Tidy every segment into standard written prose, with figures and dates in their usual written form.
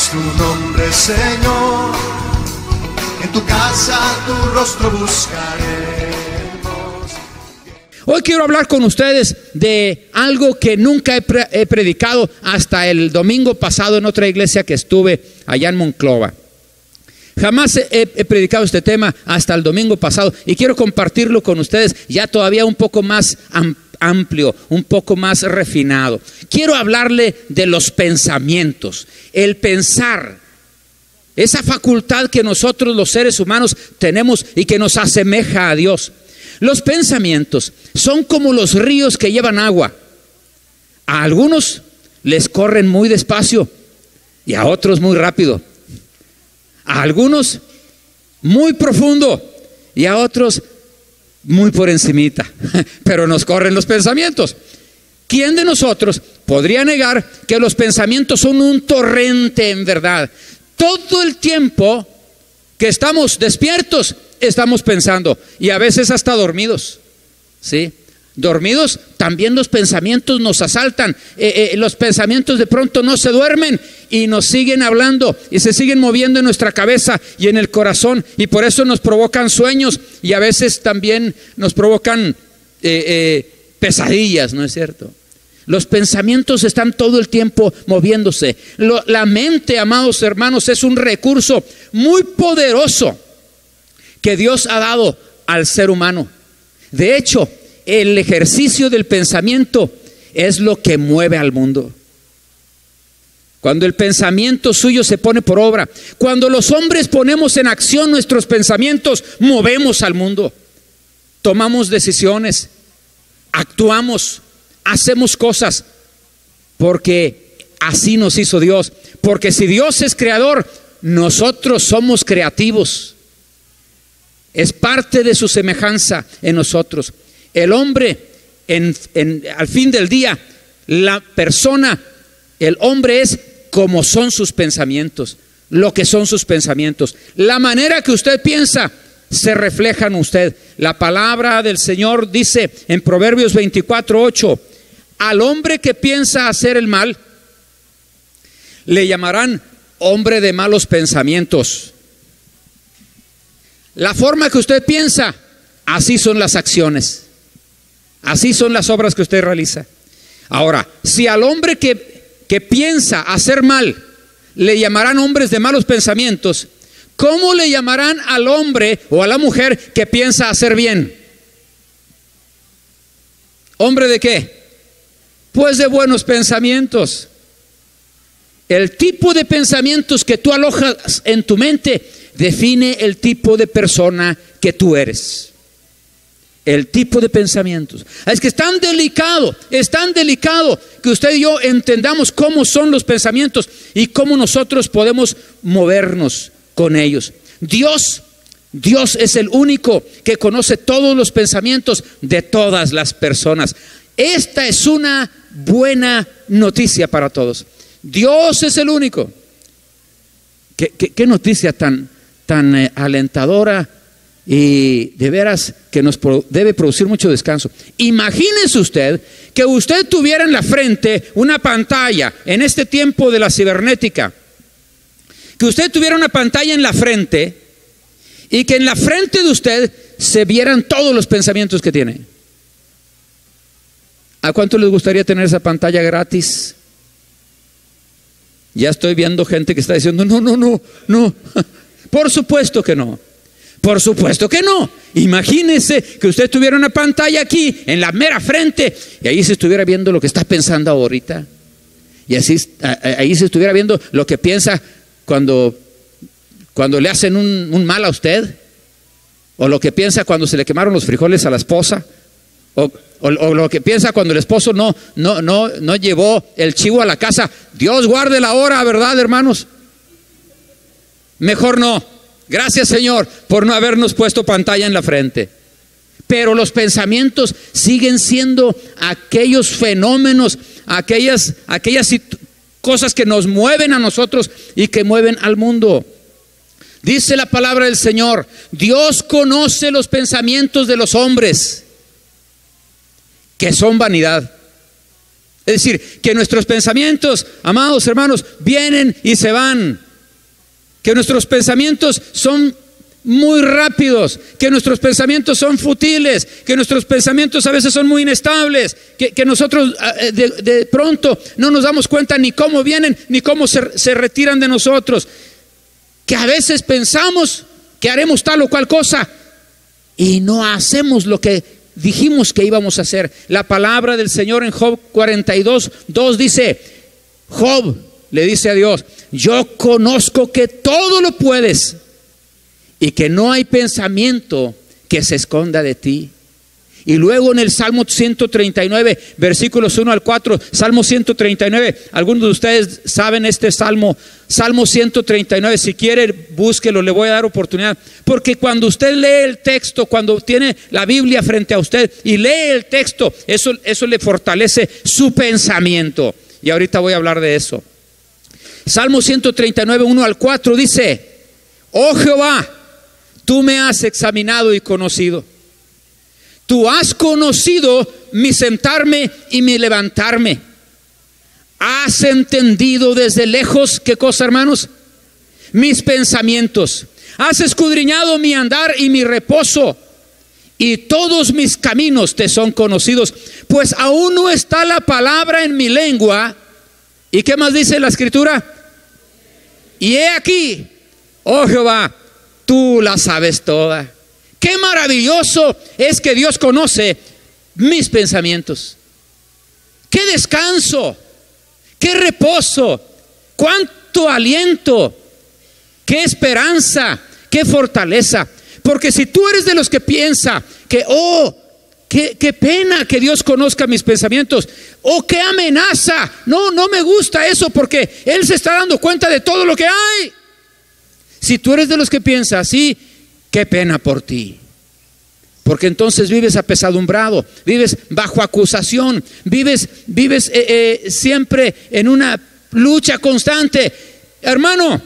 es tu nombre, Señor. En tu casa tu rostro buscaremos. Hoy quiero hablar con ustedes de algo que nunca he predicado hasta el domingo pasado en otra iglesia que estuve allá en Monclova. Jamás he predicado este tema hasta el domingo pasado y quiero compartirlo con ustedes ya todavía un poco más amplio, un poco más refinado. Quiero hablarle de los pensamientos, el pensar, esa facultad que nosotros los seres humanos tenemos y que nos asemeja a Dios. Los pensamientos son como los ríos que llevan agua. A algunos les corren muy despacio y a otros muy rápido. A algunos muy profundo y a otros muy por encimita. Pero nos corren los pensamientos. ¿Quién de nosotros podría negar que los pensamientos son un torrente en verdad? Todo el tiempo que estamos despiertos estamos pensando, y a veces hasta dormidos, ¿sí? Dormidos también los pensamientos nos asaltan. Los pensamientos de pronto no se duermen y nos siguen hablando y se siguen moviendo en nuestra cabeza y en el corazón, y por eso nos provocan sueños y a veces también nos provocan pesadillas, ¿no es cierto? Los pensamientos están todo el tiempo moviéndose. La mente, amados hermanos, es un recurso muy poderoso que Dios ha dado al ser humano. De hecho, el ejercicio del pensamiento es lo que mueve al mundo. Cuando el pensamiento suyo se pone por obra, cuando los hombres ponemos en acción nuestros pensamientos, movemos al mundo. Tomamos decisiones, actuamos, hacemos cosas, porque así nos hizo Dios. Porque si Dios es creador, nosotros somos creativos. Es parte de su semejanza en nosotros. El hombre, al fin del día, la persona, el hombre es como son sus pensamientos, lo que son sus pensamientos. La manera que usted piensa se refleja en usted. La palabra del Señor dice en Proverbios 24:8, al hombre que piensa hacer el mal, le llamarán hombre de malos pensamientos. La forma que usted piensa, así son las acciones, así son las obras que usted realiza. Ahora, si al hombre que piensa hacer mal le llamarán hombres de malos pensamientos, ¿cómo le llamarán al hombre o a la mujer que piensa hacer bien? ¿Hombre de qué? Pues de buenos pensamientos. El tipo de pensamientos que tú alojas en tu mente define el tipo de persona que tú eres. El tipo de pensamientos. Es que es tan delicado que usted y yo entendamos cómo son los pensamientos y cómo nosotros podemos movernos con ellos. Dios es el único que conoce todos los pensamientos de todas las personas. Esta es una buena noticia para todos. Dios es el único. ¿Qué noticia tan alentadora y de veras que nos debe producir mucho descanso? Imagínese usted que usted tuviera en la frente una pantalla en este tiempo de la cibernética, que usted tuviera una pantalla en la frente y que en la frente de usted se vieran todos los pensamientos que tiene. ¿A cuánto les gustaría tener esa pantalla gratis? Ya estoy viendo gente que está diciendo no. Por supuesto que no. Por supuesto que no. Imagínese que usted tuviera una pantalla aquí en la mera frente y ahí se estuviera viendo lo que está pensando ahorita. Y así ahí se estuviera viendo lo que piensa cuando le hacen un mal a usted, o lo que piensa cuando se le quemaron los frijoles a la esposa, o lo que piensa cuando el esposo no llevó el chivo a la casa. Dios guarde la hora, ¿verdad, hermanos? Mejor no. Gracias, Señor, por no habernos puesto pantalla en la frente. Pero los pensamientos siguen siendo aquellos fenómenos, aquellas cosas que nos mueven a nosotros y que mueven al mundo. Dice la palabra del Señor: Dios conoce los pensamientos de los hombres, que son vanidad. Es decir, que nuestros pensamientos, amados hermanos, vienen y se van. Que nuestros pensamientos son muy rápidos, que nuestros pensamientos son futiles, que nuestros pensamientos a veces son muy inestables, que nosotros de pronto no nos damos cuenta ni cómo vienen ni cómo se retiran de nosotros, que a veces pensamos que haremos tal o cual cosa y no hacemos lo que dijimos que íbamos a hacer. La palabra del Señor en Job 42:2 dice: Job le dice a Dios, yo conozco que todo lo puedes y que no hay pensamiento que se esconda de ti. Y luego en el Salmo 139, versículos 1 al 4, Salmo 139, algunos de ustedes saben este Salmo 139, si quiere búsquelo, le voy a dar oportunidad, porque cuando usted lee el texto, cuando tiene la Biblia frente a usted y lee el texto, eso le fortalece su pensamiento, y ahorita voy a hablar de eso. Salmo 139, 1 al 4 dice: oh Jehová, tú me has examinado y conocido. Tú has conocido mi sentarme y mi levantarme. Has entendido desde lejos, ¿qué cosa, hermanos? Mis pensamientos. Has escudriñado mi andar y mi reposo. Y todos mis caminos te son conocidos. Pues aún no está la palabra en mi lengua. ¿Y qué más dice la Escritura? Y he aquí, oh Jehová, tú la sabes toda. Qué maravilloso es que Dios conoce mis pensamientos. Qué descanso, qué reposo, cuánto aliento, qué esperanza, qué fortaleza. Porque si tú eres de los que piensa que, qué pena que Dios conozca mis pensamientos, qué amenaza, no me gusta eso porque Él se está dando cuenta de todo lo que hay. Si tú eres de los que piensa así, qué pena por ti, porque entonces vives apesadumbrado, vives bajo acusación, vives siempre en una lucha constante. Hermano,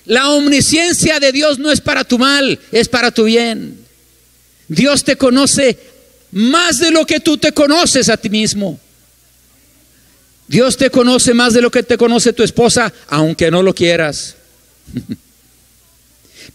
la omnisciencia de Dios no es para tu mal, es para tu bien. Dios te conoce más de lo que tú te conoces a ti mismo. Dios te conoce más de lo que te conoce tu esposa, aunque no lo quieras.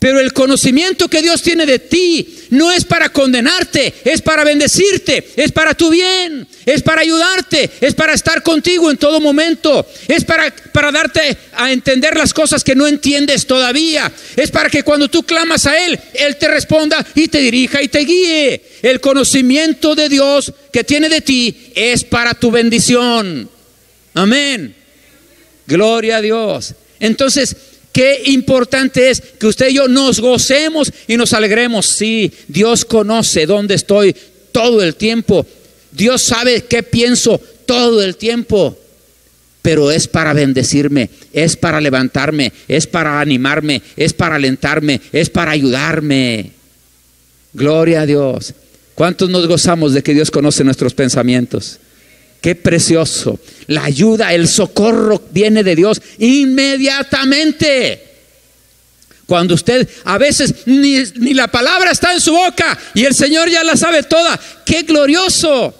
Pero el conocimiento que Dios tiene de ti no es para condenarte, es para bendecirte, es para tu bien, es para ayudarte, es para estar contigo en todo momento, es para darte a entender las cosas que no entiendes todavía, es para que cuando tú clamas a Él, Él te responda y te dirija y te guíe. El conocimiento de Dios que tiene de ti es para tu bendición. Amén. Gloria a Dios. Entonces, qué importante es que usted y yo nos gocemos y nos alegremos. Sí, Dios conoce dónde estoy todo el tiempo. Dios sabe qué pienso todo el tiempo. Pero es para bendecirme, es para levantarme, es para animarme, es para alentarme, es para ayudarme. Gloria a Dios. ¿Cuántos nos gozamos de que Dios conoce nuestros pensamientos? Qué precioso. La ayuda, el socorro viene de Dios inmediatamente. Cuando usted a veces ni la palabra está en su boca y el Señor ya la sabe toda. Qué glorioso.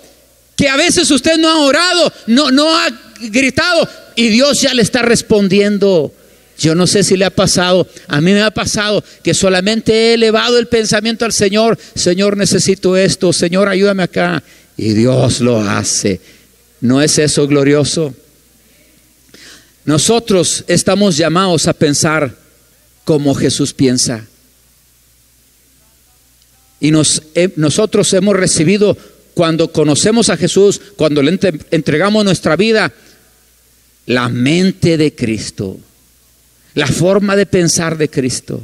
Que a veces usted no ha orado, no ha gritado y Dios ya le está respondiendo. Yo no sé si le ha pasado, a mí me ha pasado que solamente he elevado el pensamiento al Señor. Señor, necesito esto, Señor, ayúdame acá. Y Dios lo hace. ¿No es eso glorioso? Nosotros estamos llamados a pensar como Jesús piensa. Y nosotros hemos recibido, cuando conocemos a Jesús, cuando le entregamos nuestra vida, la mente de Cristo, la forma de pensar de Cristo.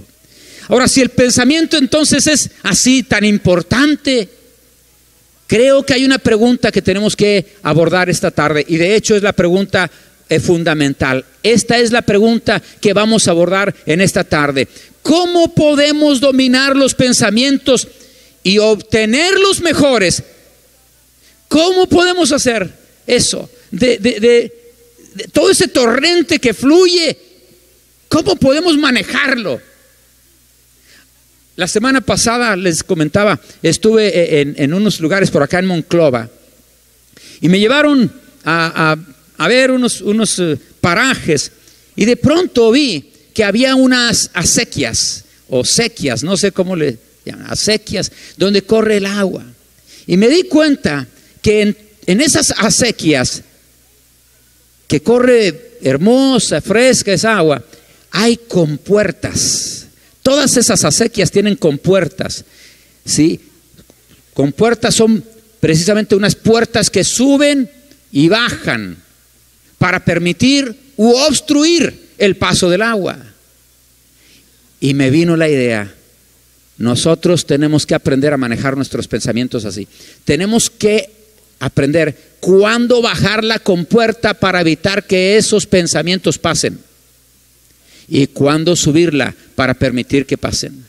Ahora, si el pensamiento entonces es así tan importante, creo que hay una pregunta que tenemos que abordar esta tarde, y de hecho es la pregunta fundamental. Esta es la pregunta que vamos a abordar en esta tarde. ¿Cómo podemos dominar los pensamientos y obtener los mejores? ¿Cómo podemos hacer eso? De todo ese torrente que fluye, ¿cómo podemos manejarlo? La semana pasada les comentaba, estuve en unos lugares por acá en Monclova y me llevaron a ver unos parajes, y de pronto vi que había unas acequias o sequías, no sé cómo le llaman, acequias, donde corre el agua. Y me di cuenta que en esas acequias que corre hermosa, fresca esa agua, hay compuertas. Todas esas acequias tienen compuertas, ¿sí? Compuertas son precisamente unas puertas que suben y bajan para permitir u obstruir el paso del agua. Y me vino la idea, nosotros tenemos que aprender a manejar nuestros pensamientos así. Tenemos que aprender cuándo bajar la compuerta para evitar que esos pensamientos pasen, y cuándo subirla para permitir que pasen,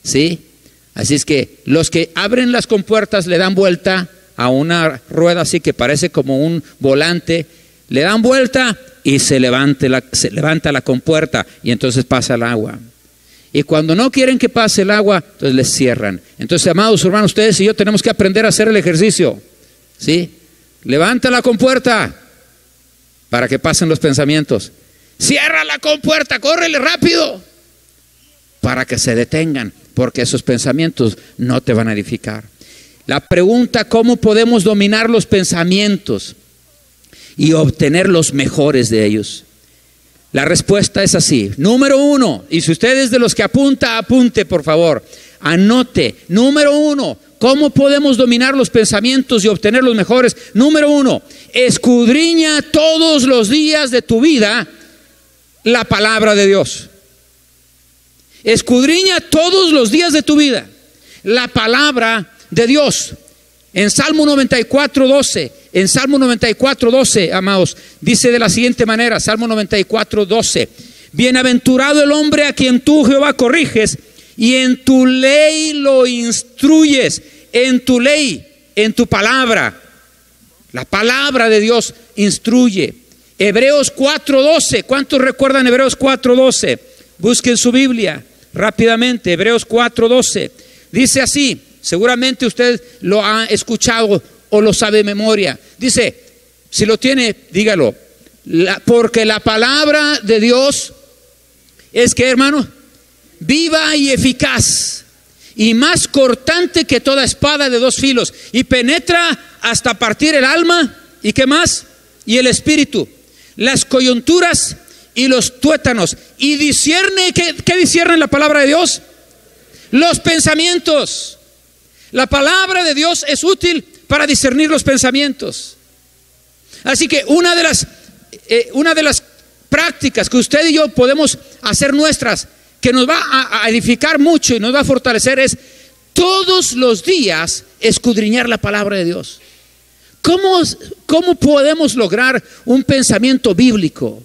¿sí? Así es que los que abren las compuertas le dan vuelta a una rueda así que parece como un volante, le dan vuelta y se levanta la compuerta, y entonces pasa el agua. Y cuando no quieren que pase el agua, entonces les cierran. Entonces, amados hermanos, ustedes y yo tenemos que aprender a hacer el ejercicio, ¿sí? Levanta la compuerta para que pasen los pensamientos. Cierra la compuerta, córrele rápido para que se detengan, porque esos pensamientos no te van a edificar. La pregunta, ¿cómo podemos dominar los pensamientos y obtener los mejores de ellos? La respuesta es así. Número 1, y si usted es de los que apunta, apunte por favor, anote. Número 1, ¿cómo podemos dominar los pensamientos y obtener los mejores? Número 1, escudriña todos los días de tu vida la palabra de Dios. Escudriña todos los días de tu vida la palabra de Dios. En Salmo 94:12, en Salmo 94:12, amados, dice de la siguiente manera, Salmo 94:12: bienaventurado el hombre a quien tú, Jehová, corriges, y en tu ley lo instruyes. En tu ley, en tu palabra, la palabra de Dios instruye. Hebreos 4:12, ¿cuántos recuerdan Hebreos 4:12? Busquen su Biblia rápidamente. Hebreos 4:12 dice así, seguramente usted lo ha escuchado o lo sabe de memoria. Dice, si lo tiene, dígalo. Porque la palabra de Dios es que, hermano, viva y eficaz, y más cortante que toda espada de 2 filos, y penetra hasta partir el alma, ¿y qué más? Y el espíritu, las coyunturas y los tuétanos, y discierne. ¿Qué discierne la palabra de Dios? Los pensamientos. La palabra de Dios es útil para discernir los pensamientos. Así que una de las prácticas que usted y yo podemos hacer nuestras, que nos va a edificar mucho y nos va a fortalecer, es todos los días escudriñar la palabra de Dios. ¿Cómo podemos lograr un pensamiento bíblico?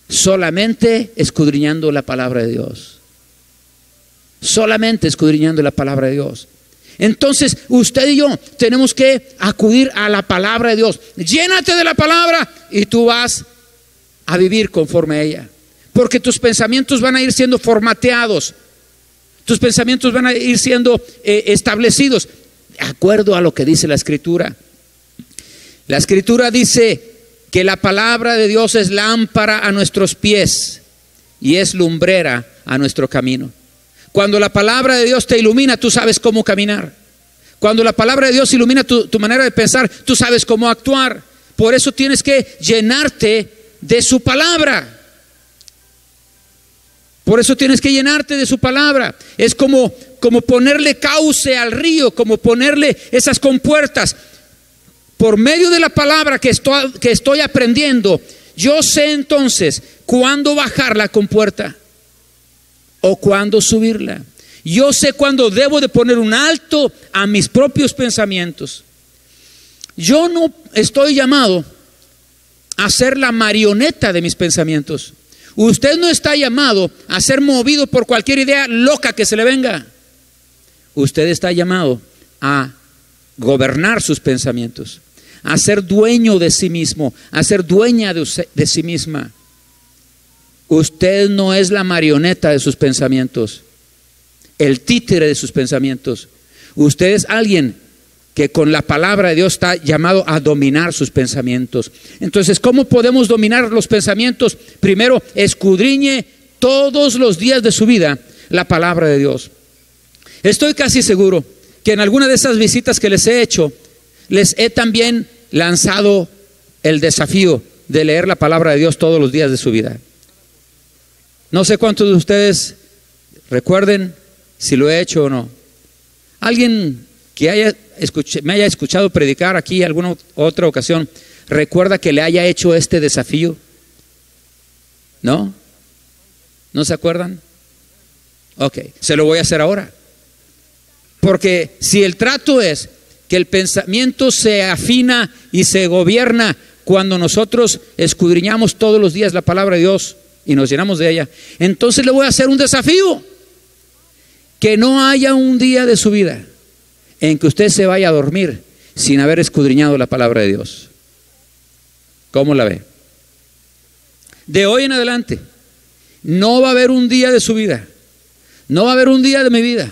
Solamente escudriñando la palabra de Dios. Solamente escudriñando la palabra de Dios. Entonces usted y yo tenemos que acudir a la palabra de Dios. Llénate de la palabra y tú vas a vivir conforme a ella, porque tus pensamientos van a ir siendo formateados, tus pensamientos van a ir siendo establecidos de acuerdo a lo que dice la Escritura. La Escritura dice que la palabra de Dios es lámpara a nuestros pies y es lumbrera a nuestro camino. Cuando la palabra de Dios te ilumina, tú sabes cómo caminar. Cuando la palabra de Dios ilumina tu manera de pensar, tú sabes cómo actuar. Por eso tienes que llenarte de su palabra. Por eso tienes que llenarte de su palabra. Es como ponerle cauce al río, como ponerle esas compuertas. Por medio de la palabra que estoy aprendiendo, yo sé entonces cuándo bajar la compuerta o cuándo subirla. Yo sé cuándo debo de poner un alto a mis propios pensamientos. Yo no estoy llamado a ser la marioneta de mis pensamientos. Usted no está llamado a ser movido por cualquier idea loca que se le venga. Usted está llamado a gobernar sus pensamientos, a ser dueño de sí mismo, a ser dueña de sí misma. Usted no es la marioneta de sus pensamientos, el títere de sus pensamientos. Usted es alguien que con la palabra de Dios está llamado a dominar sus pensamientos. Entonces, ¿cómo podemos dominar los pensamientos? Primero, escudriñe todos los días de su vida la palabra de Dios. Estoy casi seguro que en alguna de esas visitas que les he hecho, les he también lanzado el desafío de leer la palabra de Dios todos los días de su vida. No sé cuántos de ustedes recuerden si lo he hecho o no. Alguien que me haya escuchado predicar aquí alguna otra ocasión, ¿recuerda que le haya hecho este desafío? ¿No? ¿No se acuerdan? Ok, se lo voy a hacer ahora. Porque si el trato es que el pensamiento se afina y se gobierna cuando nosotros escudriñamos todos los días la palabra de Dios y nos llenamos de ella, entonces le voy a hacer un desafío: que no haya un día de su vida en que usted se vaya a dormir sin haber escudriñado la palabra de Dios. ¿Cómo la ve? De hoy en adelante no va a haber un día de su vida, no va a haber un día de mi vida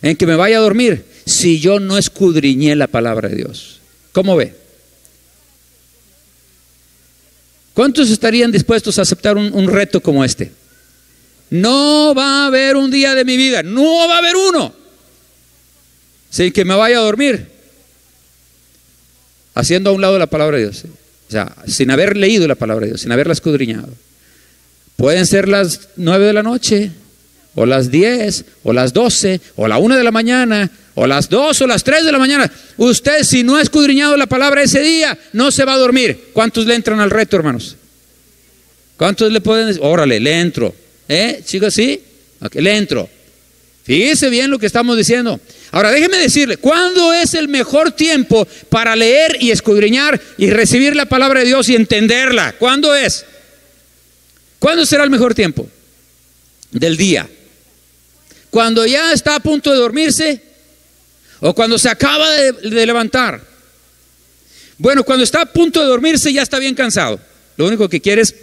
en que me vaya a dormir si yo no escudriñé la palabra de Dios. ¿Cómo ve? ¿Cuántos estarían dispuestos a aceptar un reto como este? No va a haber un día de mi vida, no va a haber uno, sin que me vaya a dormir haciendo a un lado la palabra de Dios. O sea, sin haber leído la palabra de Dios, sin haberla escudriñado. Pueden ser las 9 de la noche, o las 10, o las 12, o la 1 de la mañana, o las 2 o las 3 de la mañana. Usted, si no ha escudriñado la palabra ese día, no se va a dormir. ¿Cuántos le entran al reto, hermanos? ¿Cuántos le pueden decir? Órale, le entro. Chicos, ¿sí? Okay, le entro. Fíjese bien lo que estamos diciendo. Ahora déjeme decirle, ¿cuándo es el mejor tiempo para leer y escudriñar y recibir la palabra de Dios y entenderla? ¿Cuándo es? ¿Cuándo será el mejor tiempo del día? ¿Cuando ya está a punto de dormirse? ¿O cuando se acaba de levantar? Bueno, cuando está a punto de dormirse ya está bien cansado. Lo único que quiere es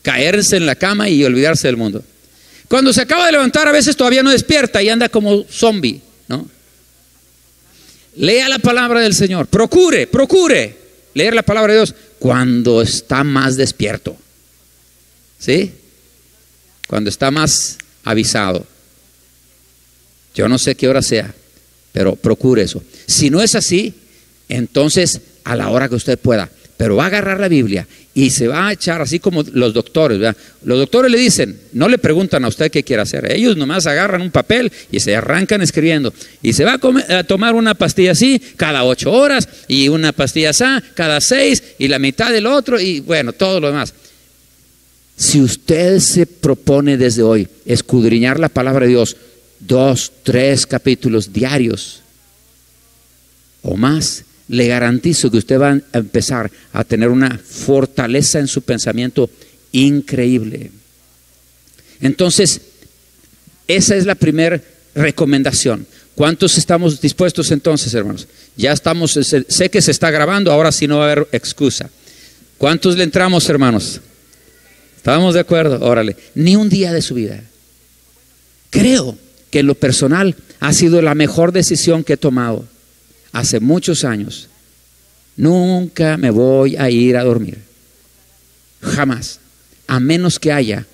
caerse en la cama y olvidarse del mundo. Cuando se acaba de levantar, a veces todavía no despierta y anda como zombie, ¿no? Lea la palabra del Señor. Procure leer la palabra de Dios cuando está más despierto, ¿sí? Cuando está más avisado. Yo no sé qué hora sea, pero procure eso. Si no es así, entonces a la hora que usted pueda. Pero va a agarrar la Biblia y se va a echar, así como los doctores, ¿verdad? Los doctores le dicen, no le preguntan a usted qué quiere hacer. Ellos nomás agarran un papel y se arrancan escribiendo. Y se va a tomar una pastilla así cada 8 horas y una pastilla así cada 6 y la mitad del otro y bueno, todo lo demás. Si usted se propone desde hoy escudriñar la palabra de Dios 2, 3 capítulos diarios o más, le garantizo que usted va a empezar a tener una fortaleza en su pensamiento increíble. Entonces, esa es la primera recomendación. ¿Cuántos estamos dispuestos entonces, hermanos? Ya estamos, sé que se está grabando, ahora sí no va a haber excusa. ¿Cuántos le entramos, hermanos? ¿Estamos de acuerdo? Órale, ni un día de su vida. Creo que en lo personal ha sido la mejor decisión que he tomado. Hace muchos años, nunca me voy a ir a dormir, jamás, a menos que haya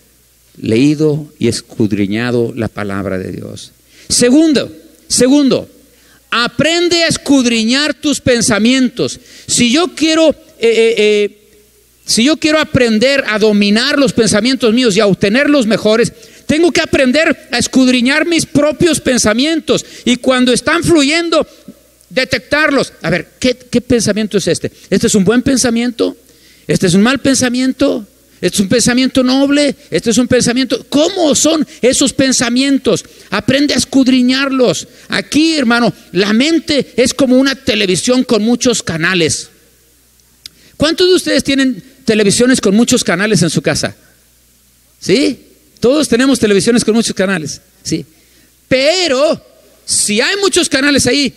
leído y escudriñado la palabra de Dios. Segundo, aprende a escudriñar tus pensamientos. Si yo quiero aprender a dominar los pensamientos míos y a obtener los mejores, tengo que aprender a escudriñar mis propios pensamientos y cuando están fluyendo, detectarlos. A ver, ¿qué pensamiento es este? ¿Este es un buen pensamiento? ¿Este es un mal pensamiento? ¿Este es un pensamiento noble? ¿Este es un pensamiento? ¿Cómo son esos pensamientos? Aprende a escudriñarlos. Aquí, hermano, la mente es como una televisión con muchos canales. ¿Cuántos de ustedes tienen televisiones con muchos canales en su casa? ¿Sí? Todos tenemos televisiones con muchos canales. ¿Sí? Pero si hay muchos canales ahí,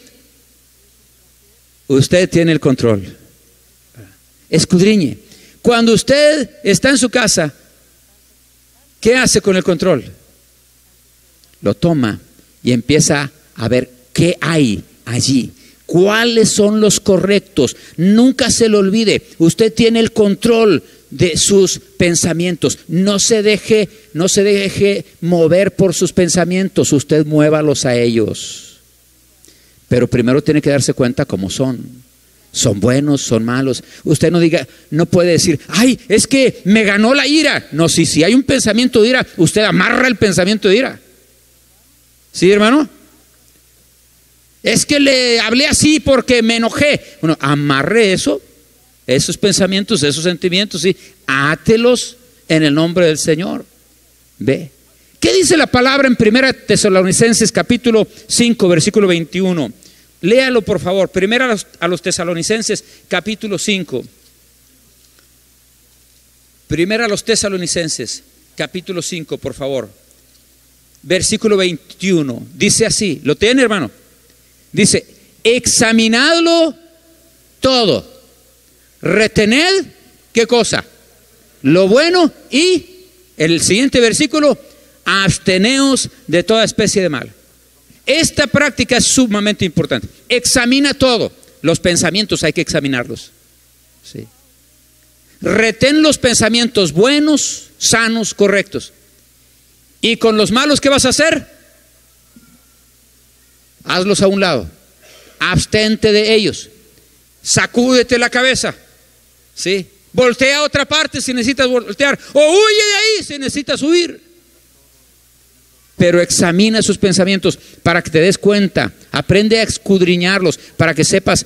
usted tiene el control. Escudriñe. Cuando usted está en su casa, ¿qué hace con el control? Lo toma y empieza a ver qué hay allí. ¿Cuáles son los correctos? Nunca se lo olvide. Usted tiene el control de sus pensamientos. No se deje mover por sus pensamientos. Usted muévalos a ellos. Pero primero tiene que darse cuenta cómo son. ¿Son buenos? ¿Son malos? Usted no puede decir, ay, es que me ganó la ira. No, si hay un pensamiento de ira, usted amarra el pensamiento de ira. ¿Sí, hermano? Es que le hablé así porque me enojé. Bueno, amarre esos pensamientos, esos sentimientos, sí, átelos en el nombre del Señor. Ve. ¿Qué dice la palabra en 1 Tesalonicenses capítulo 5, versículo 21? Léalo, por favor. 1 a los Tesalonicenses capítulo 5. 1 a los Tesalonicenses capítulo 5, por favor. Versículo 21. Dice así, ¿lo tiene, hermano? Dice, examinadlo todo, retened, ¿qué cosa? Lo bueno, y en el siguiente versículo, absteneos de toda especie de mal. Esta práctica es sumamente importante. Examina todo. Los pensamientos hay que examinarlos. Sí. Retén los pensamientos buenos, sanos, correctos. Y con los malos, ¿qué vas a hacer? Hazlos a un lado, abstente de ellos, sacúdete la cabeza, ¿sí? Voltea a otra parte si necesitas voltear, o huye de ahí si necesitas huir. Pero examina sus pensamientos para que te des cuenta, aprende a escudriñarlos para que sepas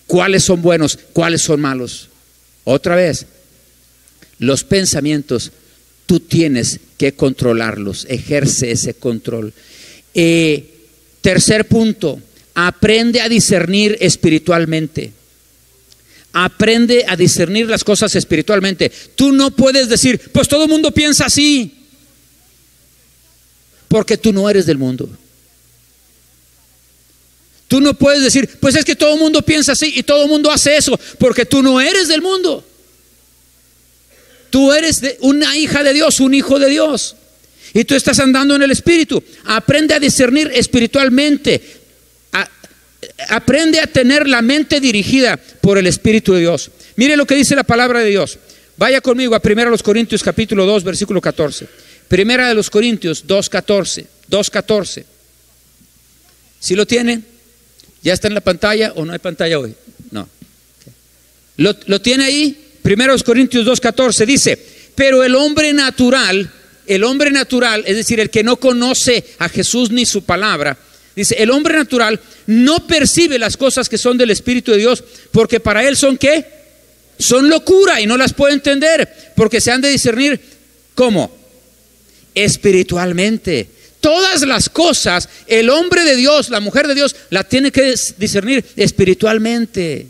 cuáles son buenos, cuáles son malos. Otra vez, los pensamientos tú tienes que controlarlos, ejerce ese control. Tercer punto, aprende a discernir espiritualmente. Aprende a discernir las cosas espiritualmente. Tú no puedes decir, pues todo el mundo piensa así, porque tú no eres del mundo. Tú no puedes decir, pues es que todo el mundo piensa así y todo el mundo hace eso, porque tú no eres del mundo. Tú eres una hija de Dios, un hijo de Dios. Y tú estás andando en el Espíritu. Aprende a discernir espiritualmente. Aprende a tener la mente dirigida por el Espíritu de Dios. Mire lo que dice la palabra de Dios. Vaya conmigo a 1 Corintios capítulo 2, versículo 14. 1 Corintios 2:14. ¿Sí lo tiene? ¿Ya está en la pantalla o no hay pantalla hoy? No. ¿Lo tiene ahí? 1 Corintios 2:14 dice, pero el hombre natural, es decir, el que no conoce a Jesús ni su palabra, dice, el hombre natural no percibe las cosas que son del Espíritu de Dios, porque para él son ¿qué? Son locura y no las puede entender, porque se han de discernir, ¿cómo? Espiritualmente. Todas las cosas, el hombre de Dios, la mujer de Dios, la tiene que discernir espiritualmente.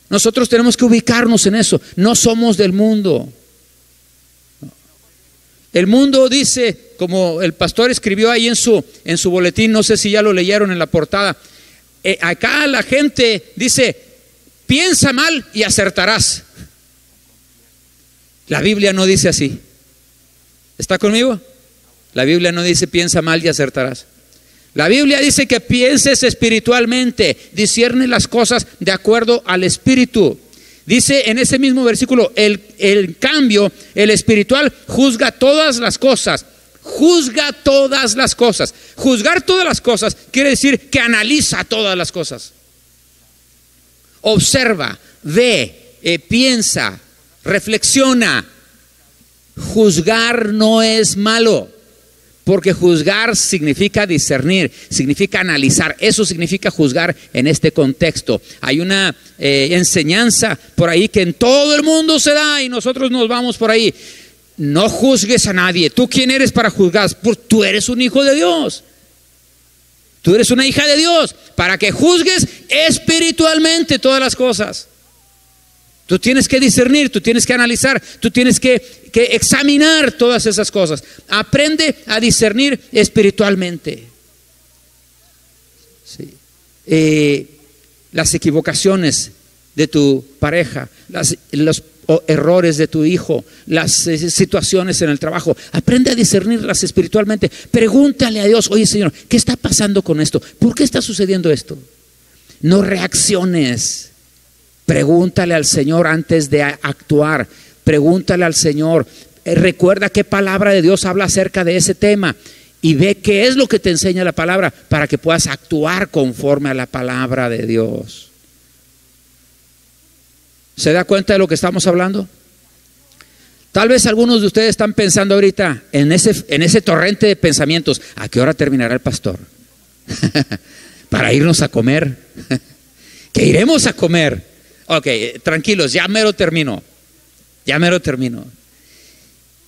Nosotros tenemos que ubicarnos en eso. No somos del mundo. El mundo dice, como el pastor escribió ahí en su boletín, no sé si ya lo leyeron en la portada, acá la gente dice, piensa mal y acertarás. La Biblia no dice así. ¿Está conmigo? La Biblia no dice piensa mal y acertarás. La Biblia dice que pienses espiritualmente, discierne las cosas de acuerdo al Espíritu. Dice en ese mismo versículo, el cambio, el espiritual juzga todas las cosas. Juzga todas las cosas. Juzgar todas las cosas quiere decir que analiza todas las cosas. Observa, ve, piensa, reflexiona. Juzgar no es malo, porque juzgar significa discernir, significa analizar. Eso significa juzgar en este contexto. Hay una enseñanza por ahí que en todo el mundo se da y nosotros nos vamos por ahí. No juzgues a nadie. ¿Tú quién eres para juzgar? Pues tú eres un hijo de Dios. Tú eres una hija de Dios para que juzgues espiritualmente todas las cosas. Tú tienes que discernir, tú tienes que analizar, tú tienes que examinar todas esas cosas. Aprende a discernir espiritualmente. Sí. Las equivocaciones de tu pareja, los errores de tu hijo, las situaciones en el trabajo. Aprende a discernirlas espiritualmente. Pregúntale a Dios, oye Señor, ¿qué está pasando con esto? ¿Por qué está sucediendo esto? No reacciones. Pregúntale al Señor antes de actuar. Pregúntale al Señor. Recuerda qué palabra de Dios habla acerca de ese tema y ve qué es lo que te enseña la palabra para que puedas actuar conforme a la palabra de Dios. ¿Se da cuenta de lo que estamos hablando? Tal vez algunos de ustedes están pensando ahorita en ese torrente de pensamientos. ¿A qué hora terminará el pastor? Para irnos a comer. ¿Que iremos a comer? Ok, tranquilos, ya mero termino.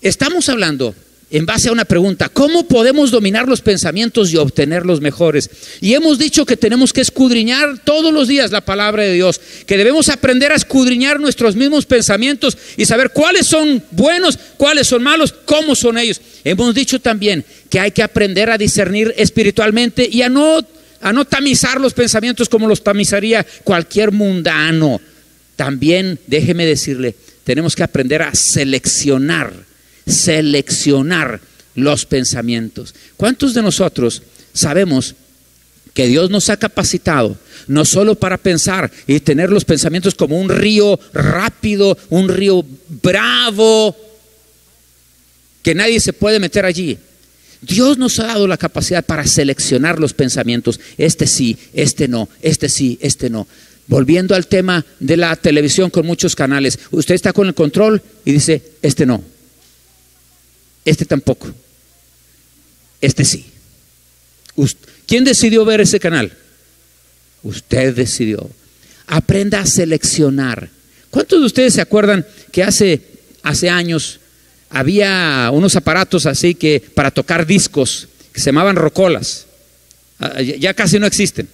Estamos hablando en base a una pregunta: ¿cómo podemos dominar los pensamientos y obtener los mejores? Y hemos dicho que tenemos que escudriñar todos los días la palabra de Dios, que debemos aprender a escudriñar nuestros mismos pensamientos y saber cuáles son buenos, cuáles son malos, cómo son ellos. Hemos dicho también que hay que aprender a discernir espiritualmente y a no tamizar los pensamientos como los tamizaría cualquier mundano. También, déjeme decirle, tenemos que aprender a seleccionar los pensamientos. ¿Cuántos de nosotros sabemos que Dios nos ha capacitado no solo para pensar y tener los pensamientos como un río rápido, un río bravo, que nadie se puede meter allí? Dios nos ha dado la capacidad para seleccionar los pensamientos. Este sí, este no, este sí, este no. Volviendo al tema de la televisión con muchos canales, usted está con el control y dice: este no, este tampoco, este sí. ¿Quién decidió ver ese canal? Usted decidió. Aprenda a seleccionar. ¿Cuántos de ustedes se acuerdan que hace años había unos aparatos así que para tocar discos que se llamaban rocolas? Ya casi no existen,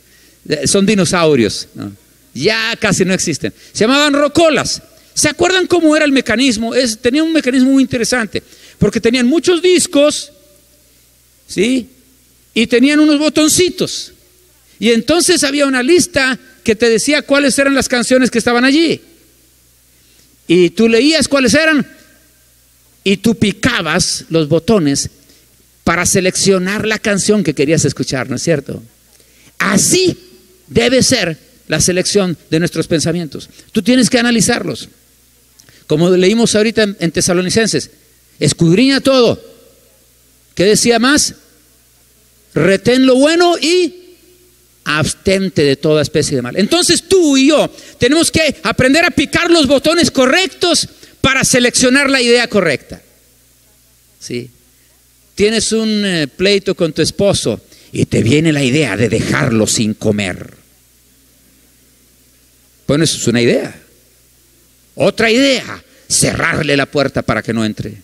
son dinosaurios, ¿no? Ya casi no existen. Se llamaban rocolas. ¿Se acuerdan cómo era el mecanismo? Tenía un mecanismo muy interesante, porque tenían muchos discos, ¿sí? Y tenían unos botoncitos. Y entonces había una lista que te decía cuáles eran las canciones que estaban allí. Y tú leías cuáles eran y tú picabas los botones para seleccionar la canción que querías escuchar, ¿no es cierto? Así debe ser la selección de nuestros pensamientos. Tú tienes que analizarlos. Como leímos ahorita en Tesalonicenses, escudriña todo. ¿Qué decía más? Retén lo bueno y abstente de toda especie de mal. Entonces tú y yo tenemos que aprender a picar los botones correctos para seleccionar la idea correcta. ¿Sí? Tienes un pleito con tu esposo y te viene la idea de dejarlo sin comer. Bueno, eso es una idea. Otra idea: cerrarle la puerta para que no entre.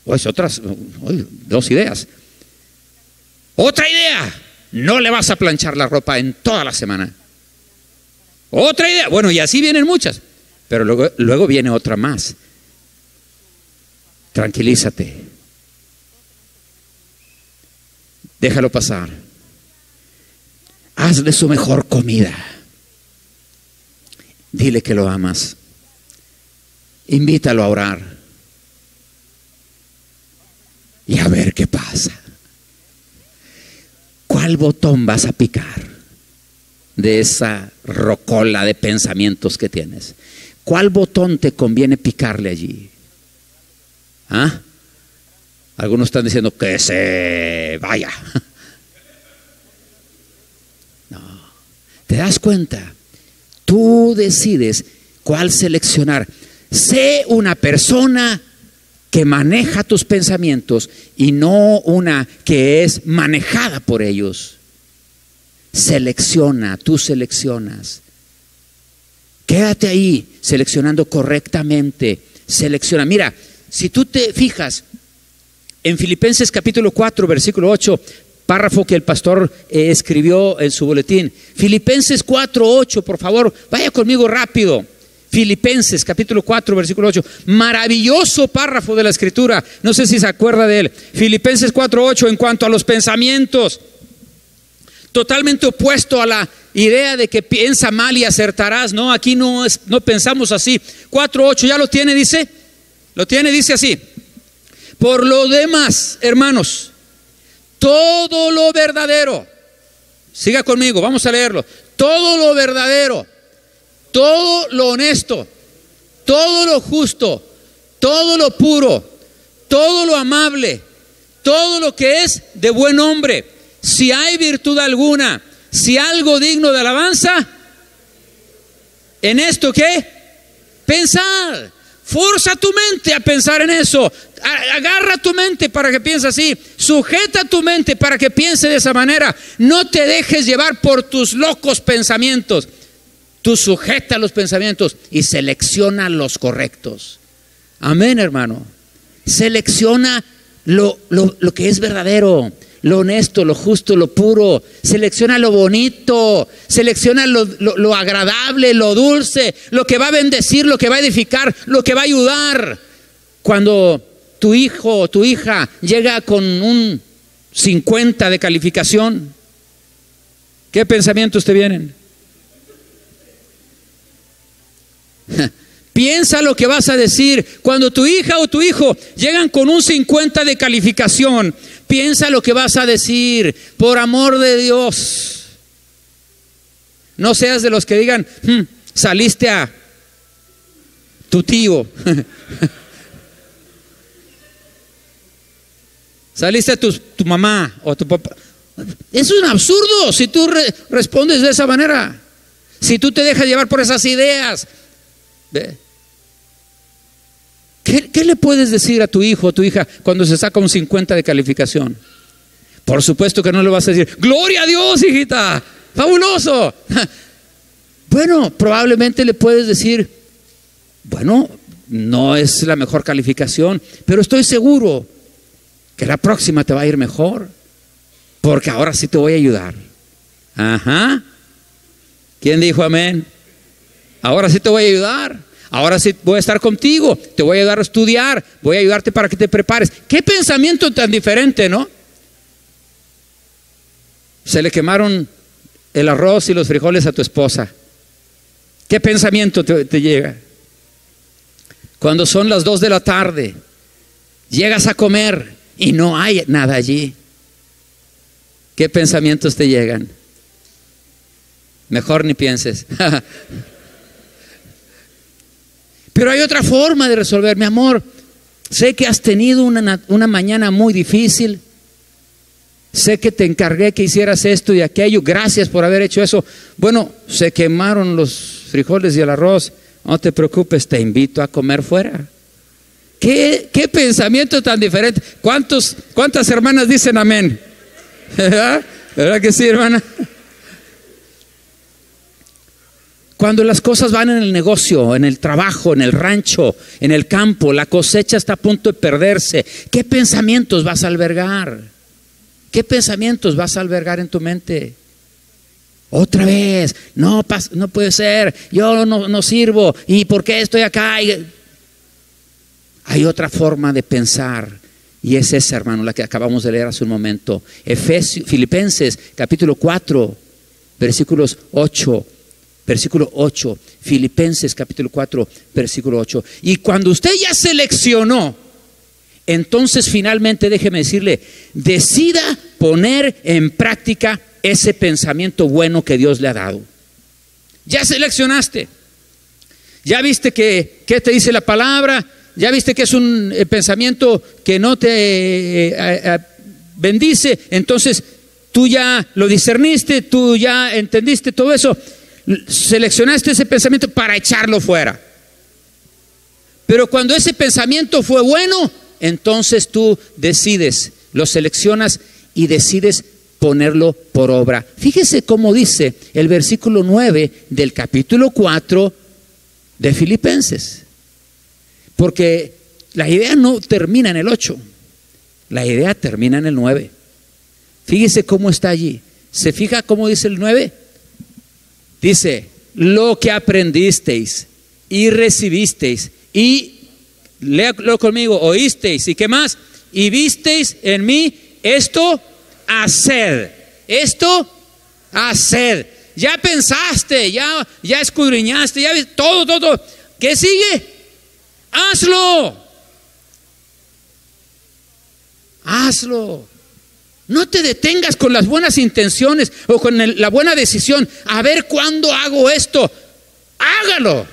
Dos ideas. Otra idea: no le vas a planchar la ropa en toda la semana. Otra idea, bueno, y así vienen muchas. Pero luego viene otra más. Tranquilízate. Déjalo pasar. Hazle su mejor comida. Dile que lo amas. Invítalo a orar. Y a ver qué pasa. ¿Cuál botón vas a picar de esa rocola de pensamientos que tienes? ¿Cuál botón te conviene picarle allí? ¿Ah? Algunos están diciendo que se vaya. No. ¿Te das cuenta? Tú decides cuál seleccionar. Sé una persona que maneja tus pensamientos y no una que es manejada por ellos. Selecciona, tú seleccionas. Quédate ahí seleccionando correctamente. Selecciona. Mira, si tú te fijas en Filipenses capítulo 4, versículo 8, párrafo que el pastor escribió en su boletín. Filipenses 4:8, por favor, vaya conmigo rápido. Filipenses capítulo 4, versículo 8. Maravilloso párrafo de la escritura. No sé si se acuerda de él. Filipenses 4:8, en cuanto a los pensamientos, totalmente opuesto a idea de que piensa mal y acertarás. No, aquí no pensamos así. 4:8, ¿ya lo tiene? Dice. Lo tiene, dice así. Por lo demás, hermanos, todo lo verdadero. Siga conmigo, vamos a leerlo. Todo lo verdadero, todo lo honesto, todo lo justo, todo lo puro, todo lo amable, todo lo que es de buen nombre, si hay virtud alguna, si algo digno de alabanza, ¿en esto qué? Pensar. Forza tu mente a pensar en eso. Agarra tu mente para que piense así. Sujeta tu mente para que piense de esa manera. No te dejes llevar por tus locos pensamientos. Tú sujeta los pensamientos y selecciona los correctos. Amén, hermano. Selecciona lo que es verdadero, lo honesto, lo justo, lo puro. Selecciona lo bonito, selecciona lo agradable, lo dulce, lo que va a bendecir, lo que va a edificar, lo que va a ayudar. Cuando tu hijo o tu hija llega con un 50 de calificación, ¿qué pensamientos te vienen? Piensa lo que vas a decir. Cuando tu hija o tu hijo llegan con un 50 de calificación, piensa lo que vas a decir. Por amor de Dios, no seas de los que digan, saliste a tu tío, saliste a tu mamá o tu papá. Eso es un absurdo si tú respondes de esa manera. Si tú te dejas llevar por esas ideas. ¿Qué le puedes decir a tu hijo o tu hija cuando se saca un 50 de calificación? Por supuesto que no le vas a decir, gloria a Dios, hijita, fabuloso. Bueno, probablemente le puedes decir, bueno, no es la mejor calificación, pero estoy seguro que la próxima te va a ir mejor, porque ahora sí te voy a ayudar. Ajá. ¿Quién dijo amén? Ahora sí te voy a ayudar. Ahora sí voy a estar contigo, te voy a ayudar a estudiar, voy a ayudarte para que te prepares. Qué pensamiento tan diferente, ¿no? Se le quemaron el arroz y los frijoles a tu esposa. ¿Qué pensamiento te llega? Cuando son las 2 de la tarde, llegas a comer y no hay nada allí. ¿Qué pensamientos te llegan? Mejor ni pienses. Pero hay otra forma de resolver, mi amor. Sé que has tenido una mañana muy difícil. Sé que te encargué que hicieras esto y aquello. Gracias por haber hecho eso. Bueno, se quemaron los frijoles y el arroz. No te preocupes, te invito a comer fuera. ¿Qué pensamiento tan diferente? ¿Cuántas hermanas dicen amén? ¿Verdad? ¿Verdad que sí, hermana? Cuando las cosas van en el negocio, en el trabajo, en el rancho, en el campo, la cosecha está a punto de perderse, ¿qué pensamientos vas a albergar? ¿Qué pensamientos vas a albergar en tu mente? Otra vez, no puede ser, yo no sirvo, ¿y por qué estoy acá? Hay otra forma de pensar, y es esa, hermano, la que acabamos de leer hace un momento. Filipenses capítulo 4, versículos 8. Versículo 8, Filipenses capítulo 4, versículo 8. Y cuando usted ya seleccionó, entonces finalmente déjeme decirle, decida poner en práctica ese pensamiento bueno que Dios le ha dado. Ya seleccionaste, ya viste qué te dice la palabra, ya viste que es un pensamiento que no te bendice, entonces tú ya lo discerniste, tú ya entendiste todo eso. Seleccionaste ese pensamiento para echarlo fuera. Pero cuando ese pensamiento fue bueno, entonces tú decides, lo seleccionas y decides ponerlo por obra. Fíjese cómo dice el versículo 9 del capítulo 4 de Filipenses. Porque la idea no termina en el 8, la idea termina en el 9. Fíjese cómo está allí. ¿Se fija cómo dice el 9? Dice, lo que aprendisteis y recibisteis y, léalo conmigo, oísteis y qué más, y visteis en mí, esto haced. ya pensaste, ya escudriñaste, ya todo. ¿Qué sigue? Hazlo. No te detengas con las buenas intenciones o con la buena decisión. A ver cuándo hago esto. Hágalo.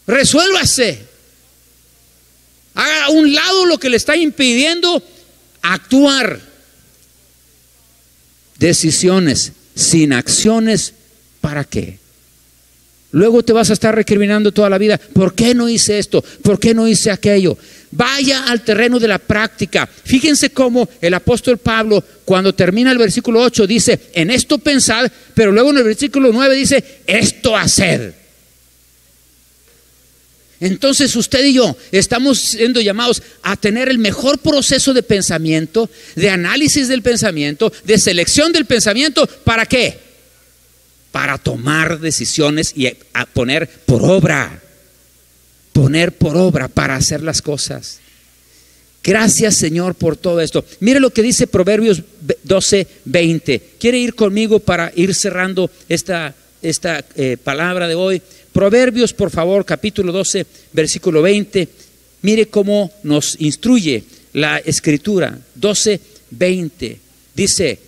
Resuélvase. Haga a un lado lo que le está impidiendo actuar. Decisiones sin acciones, ¿para qué? Luego te vas a estar recriminando toda la vida. ¿Por qué no hice esto? ¿Por qué no hice aquello? Vaya al terreno de la práctica. Fíjense cómo el apóstol Pablo, cuando termina el versículo 8, dice: en esto pensad, pero luego en el versículo 9 dice: esto haced. Entonces usted y yo estamos siendo llamados a tener el mejor proceso de pensamiento, de análisis del pensamiento, de selección del pensamiento. ¿Para qué? Para tomar decisiones y a poner por obra para hacer las cosas. Gracias, Señor, por todo esto. Mire lo que dice Proverbios 12:20. ¿Quiere ir conmigo para ir cerrando esta palabra de hoy? Proverbios, por favor, capítulo 12, versículo 20. Mire cómo nos instruye la Escritura. 12:20. Dice: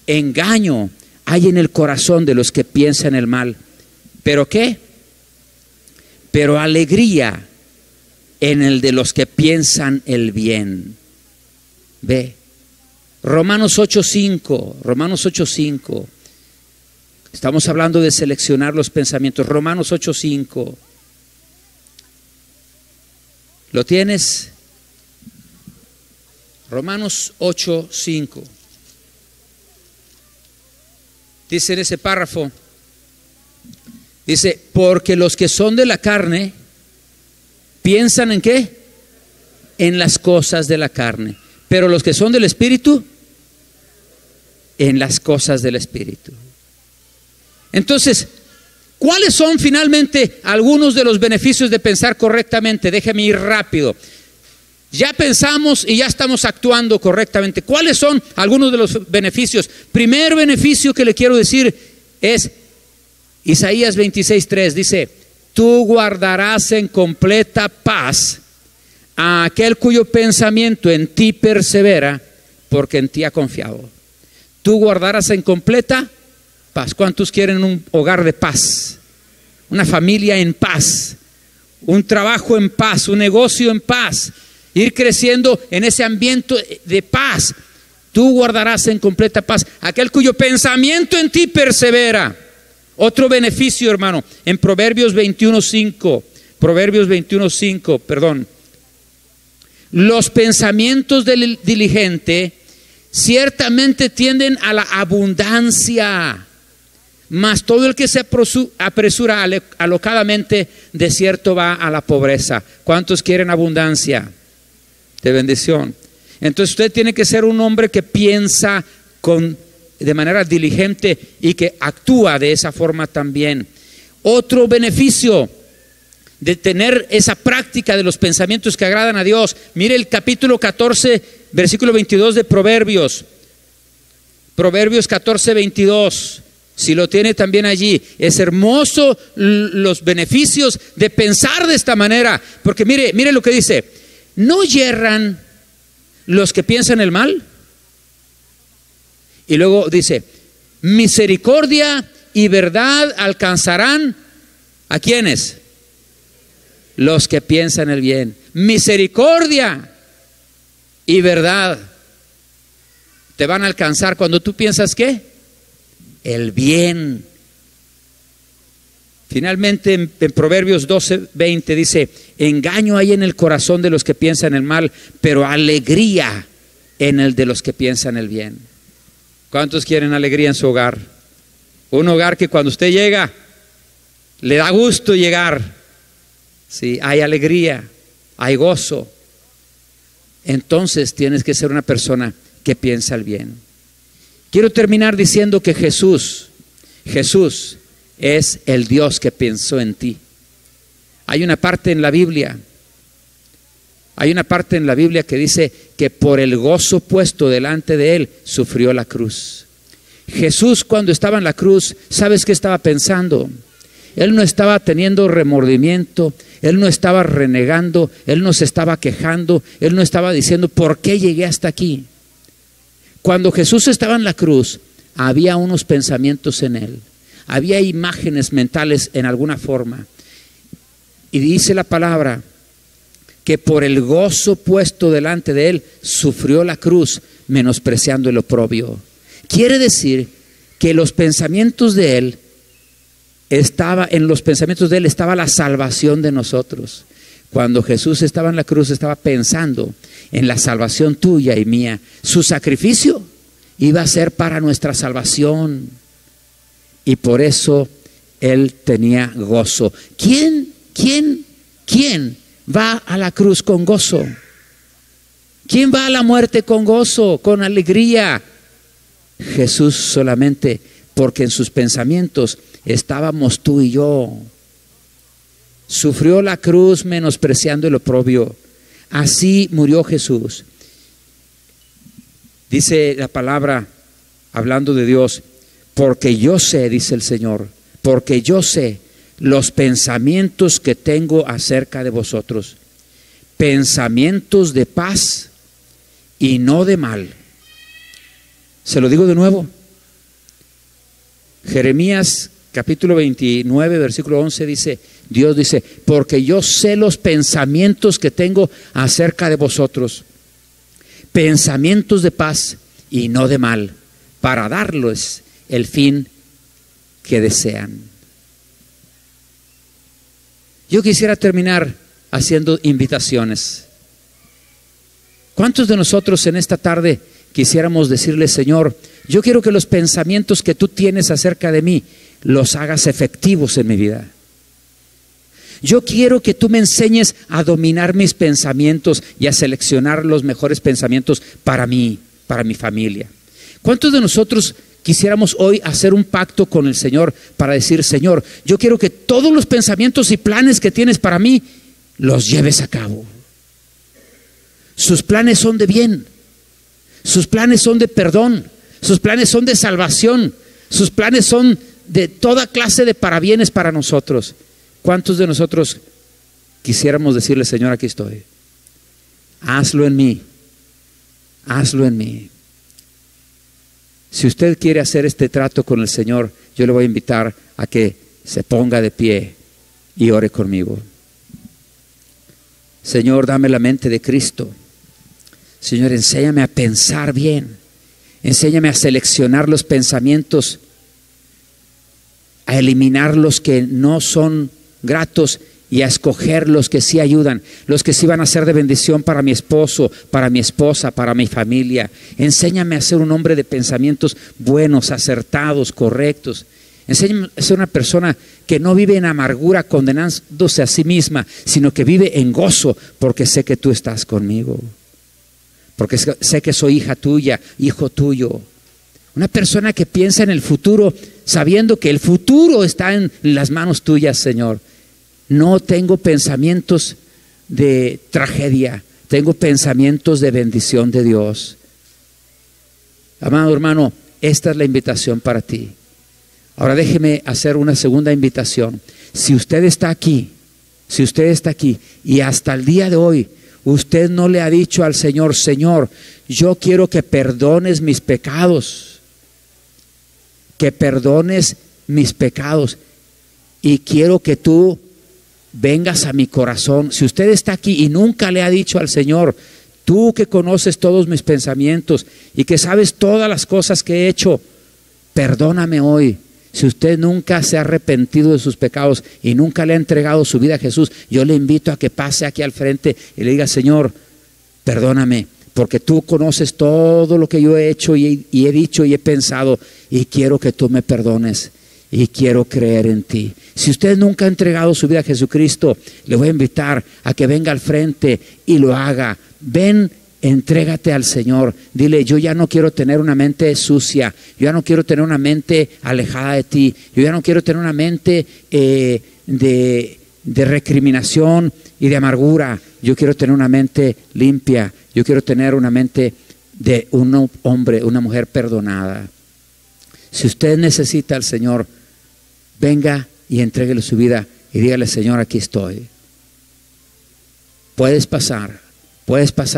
engaño hay en el corazón de los que piensan el mal. ¿Pero qué? Pero alegría en el de los que piensan el bien. Ve, Romanos 8:5. Estamos hablando de seleccionar los pensamientos. Romanos 8:5. ¿Lo tienes? Romanos 8:5. Dice en ese párrafo, dice: porque los que son de la carne piensan ¿en qué? En las cosas de la carne. Pero los que son del Espíritu, en las cosas del Espíritu. Entonces, ¿cuáles son finalmente algunos de los beneficios de pensar correctamente? Déjeme ir rápido. Ya pensamos y ya estamos actuando correctamente. ¿Cuáles son algunos de los beneficios? Primer beneficio que le quiero decir es Isaías 26:3. Dice: tú guardarás en completa paz a aquel cuyo pensamiento en ti persevera, porque en ti ha confiado. Tú guardarás en completa paz. ¿Cuántos quieren un hogar de paz? Una familia en paz, un trabajo en paz, un negocio en paz, ir creciendo en ese ambiente de paz. Tú guardarás en completa paz aquel cuyo pensamiento en ti persevera. Otro beneficio, hermano, en Proverbios 21:5, perdón. Los pensamientos del diligente ciertamente tienden a la abundancia, mas todo el que se apresura alocadamente, de cierto va a la pobreza. ¿Cuántos quieren abundancia de bendición? Entonces usted tiene que ser un hombre que piensa de manera diligente y que actúa de esa forma también. Otro beneficio de tener esa práctica de los pensamientos que agradan a Dios. Mire el capítulo 14, versículo 22 de Proverbios. Proverbios 14:22. Si lo tiene también allí. Es hermoso los beneficios de pensar de esta manera. Porque mire lo que dice: ¿no yerran los que piensan el mal? Y luego dice: misericordia y verdad alcanzarán ¿a quiénes? Los que piensan el bien. Misericordia y verdad te van a alcanzar cuando tú piensas ¿qué? El bien. Finalmente en Proverbios 12:20 dice: engaño hay en el corazón de los que piensan el mal, pero alegría en el de los que piensan el bien. ¿Cuántos quieren alegría en su hogar? Un hogar que cuando usted llega le da gusto llegar. Sí, hay alegría, hay gozo. Entonces tienes que ser una persona que piensa el bien. Quiero terminar diciendo que Jesús es el Dios que pensó en ti. Hay una parte en la Biblia que dice que por el gozo puesto delante de él sufrió la cruz. Jesús, cuando estaba en la cruz, ¿sabes qué estaba pensando? Él no estaba teniendo remordimiento, Él no estaba renegando, Él no se estaba quejando, Él no estaba diciendo, ¿por qué llegué hasta aquí? Cuando Jesús estaba en la cruz, había unos pensamientos en Él, había imágenes mentales en alguna forma. Y dice la palabra que por el gozo puesto delante de Él, sufrió la cruz, menospreciando el oprobio. Quiere decir que los pensamientos de Él, en los pensamientos de Él estaba la salvación de nosotros. Cuando Jesús estaba en la cruz, estaba pensando en la salvación tuya y mía. Su sacrificio iba a ser para nuestra salvación. Y por eso Él tenía gozo. ¿Quién va a la cruz con gozo? ¿Quién va a la muerte con gozo, con alegría? Jesús solamente, porque en sus pensamientos estábamos tú y yo. Sufrió la cruz menospreciando el oprobio. Así murió Jesús. Dice la palabra, hablando de Dios, porque yo sé, dice el Señor, porque yo sé los pensamientos que tengo acerca de vosotros, pensamientos de paz y no de mal. Se lo digo de nuevo. Jeremías capítulo 29, versículo 11 dice, Dios dice, porque yo sé los pensamientos que tengo acerca de vosotros, pensamientos de paz y no de mal, para darles el fin que desean. Yo quisiera terminar haciendo invitaciones. ¿Cuántos de nosotros en esta tarde quisiéramos decirle, Señor, yo quiero que los pensamientos que tú tienes acerca de mí los hagas efectivos en mi vida? Yo quiero que tú me enseñes a dominar mis pensamientos y a seleccionar los mejores pensamientos para mí, para mi familia. ¿Cuántos de nosotros quisiéramos hoy hacer un pacto con el Señor para decir, Señor, yo quiero que todos los pensamientos y planes que tienes para mí los lleves a cabo? Sus planes son de bien, sus planes son de perdón, sus planes son de salvación, sus planes son de toda clase de parabienes para nosotros. ¿Cuántos de nosotros quisiéramos decirle, Señor, aquí estoy? Hazlo en mí, hazlo en mí. Si usted quiere hacer este trato con el Señor, yo le voy a invitar a que se ponga de pie y ore conmigo. Señor, dame la mente de Cristo. Señor, enséñame a pensar bien. Enséñame a seleccionar los pensamientos, a eliminar los que no son gratos y a escoger los que sí ayudan, los que sí van a ser de bendición para mi esposo, para mi esposa, para mi familia. Enséñame a ser un hombre de pensamientos buenos, acertados, correctos. Enséñame a ser una persona que no vive en amargura condenándose a sí misma, sino que vive en gozo porque sé que tú estás conmigo. Porque sé que soy hija tuya, hijo tuyo. Una persona que piensa en el futuro, sabiendo que el futuro está en las manos tuyas, Señor. No tengo pensamientos de tragedia, tengo pensamientos de bendición de Dios. Amado hermano, esta es la invitación para ti. Ahora déjeme hacer una segunda invitación. Si usted está aquí y hasta el día de hoy usted no le ha dicho al Señor, Señor, yo quiero que perdones mis pecados, que perdones mis pecados y quiero que tú vengas a mi corazón. Si usted está aquí y nunca le ha dicho al Señor, tú que conoces todos mis pensamientos y que sabes todas las cosas que he hecho, perdóname hoy. Si usted nunca se ha arrepentido de sus pecados y nunca le ha entregado su vida a Jesús, yo le invito a que pase aquí al frente y le diga, Señor, perdóname, porque tú conoces todo lo que yo he hecho y he dicho y he pensado, y quiero que tú me perdones y quiero creer en ti. Si usted nunca ha entregado su vida a Jesucristo, le voy a invitar a que venga al frente y lo haga. Ven, entrégate al Señor. Dile, yo ya no quiero tener una mente sucia, yo ya no quiero tener una mente alejada de ti, yo ya no quiero tener una mente de recriminación y de amargura. Yo quiero tener una mente limpia, yo quiero tener una mente de un hombre, una mujer perdonada. Si usted necesita al Señor, venga y entréguele su vida y dígale: Señor, aquí estoy. Puedes pasar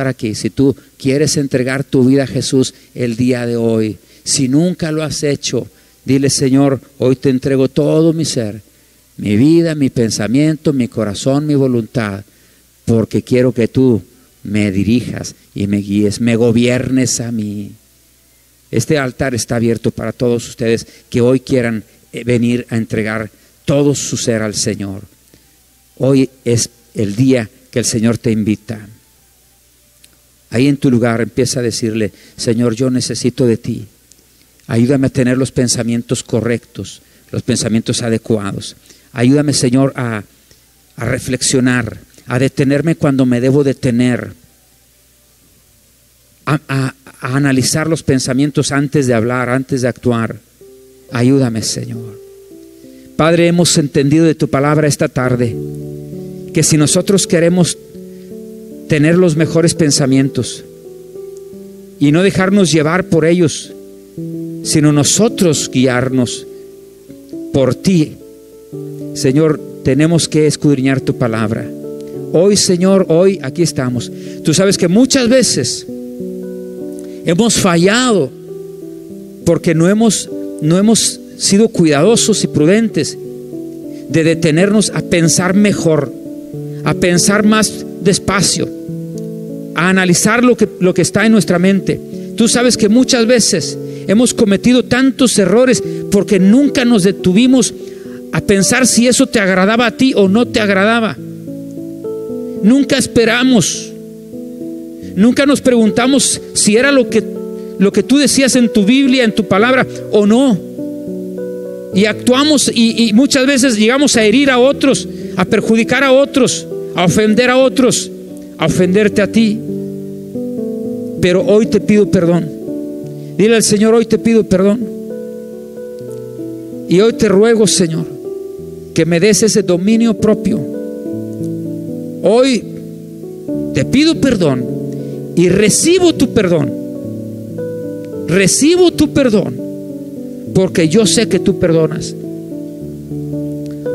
aquí. Si tú quieres entregar tu vida a Jesús el día de hoy, si nunca lo has hecho, dile: Señor, hoy te entrego todo mi ser, mi vida, mi pensamiento, mi corazón, mi voluntad, porque quiero que tú me dirijas y me guíes, me gobiernes a mí. Este altar está abierto para todos ustedes que hoy quieran venir a entregar todo su ser al Señor. Hoy es el día que el Señor te invita. Ahí en tu lugar empieza a decirle: Señor, yo necesito de ti. Ayúdame a tener los pensamientos correctos, los pensamientos adecuados. Ayúdame, Señor, a reflexionar, a detenerme cuando me debo detener, a analizar los pensamientos antes de hablar, antes de actuar. Ayúdame, Señor. Padre, hemos entendido de tu palabra esta tarde que si nosotros queremos tener los mejores pensamientos y no dejarnos llevar por ellos, sino nosotros guiarnos por ti, Señor, tenemos que escudriñar tu palabra. Hoy, Señor, hoy aquí estamos. Tú sabes que muchas veces hemos fallado porque no hemos sido cuidadosos y prudentes de detenernos a pensar mejor, a pensar más despacio, a analizar lo que está en nuestra mente. Tú sabes que muchas veces hemos cometido tantos errores porque nunca nos detuvimos a pensar si eso te agradaba a ti o no te agradaba. Nunca esperamos, nunca nos preguntamos si era lo que tú decías en tu Biblia, en tu palabra o no. Y actuamos y muchas veces llegamos a herir a otros, a perjudicar a otros, a ofender a otros, a ofenderte a ti. Pero hoy te pido perdón. Dile al Señor: hoy te pido perdón. Y hoy te ruego, Señor, que me des ese dominio propio. Hoy te pido perdón y recibo tu perdón. Recibo tu perdón, porque yo sé que tú perdonas.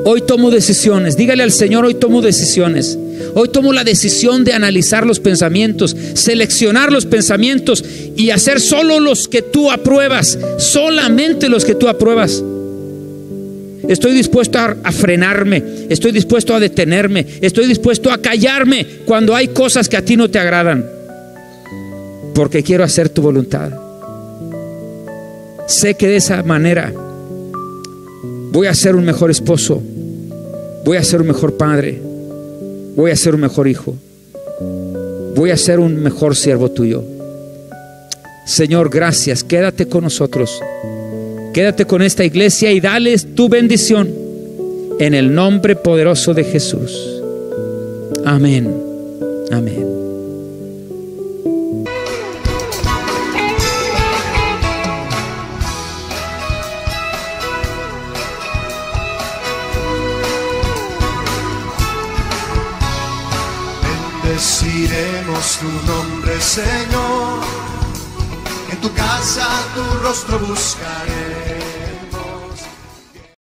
Hoy tomo decisiones. Dígale al Señor: hoy tomo decisiones. Hoy tomo la decisión de analizar los pensamientos, seleccionar los pensamientos y hacer solo los que tú apruebas, solamente los que tú apruebas. Estoy dispuesto a frenarme, estoy dispuesto a detenerme, estoy dispuesto a callarme cuando hay cosas que a ti no te agradan, porque quiero hacer tu voluntad. Sé que de esa manera voy a ser un mejor esposo, voy a ser un mejor padre, voy a ser un mejor hijo, voy a ser un mejor siervo tuyo. Señor, gracias. Quédate con nosotros, quédate con esta iglesia y dales tu bendición en el nombre poderoso de Jesús. Amén. Amén. Bendeciremos tu nombre, Señor. En tu casa tu rostro buscaré.